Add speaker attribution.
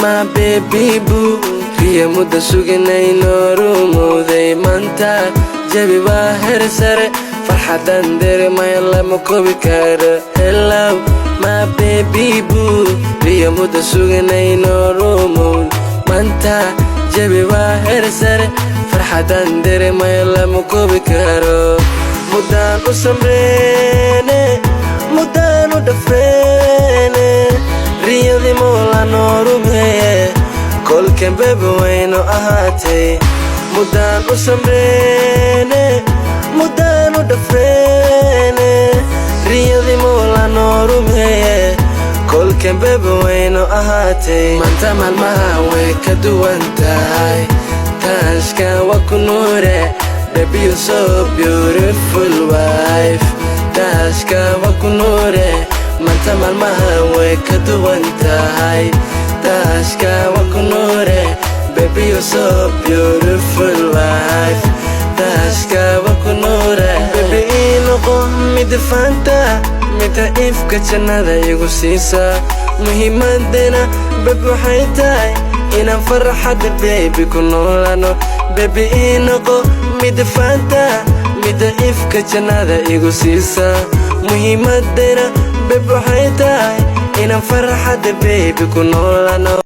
Speaker 1: my baby boo riya mudda suganayno rumowday maanta jabi waa heer sare farxadan dareemaya lama koobi karo hello my baby boo riya mudda suganayno rumowday maanta jabi waa heer sare farxadan dareemaya lama koobi karo mudaan u samreene mudaan u dhafreene riyadii moola noorumeye kolkan bebe wayno ahaatay mudaan u samreene mudaan u dhafreene riyadii moola noorumeye kolkan bebe wayno ahaatay maanta maalmaha way ka duwan tahay taashka waa ku nuure baby you're so beautiful wife taashka waa ku nuure maanta maalmaha way ka duwan tahay taashka waa ku nuure baby you're so beautiful wife taashka waa ku nuure baby inoqo mid fanta mida ifka jannada igu siisa muhiimadena baby waxay tahay inaan farxada baby ku noolano baby inoqo mid fanta mida ifka jannada igu siisa muhiimadena baby waxay tahay inaan farxada baby ku noolano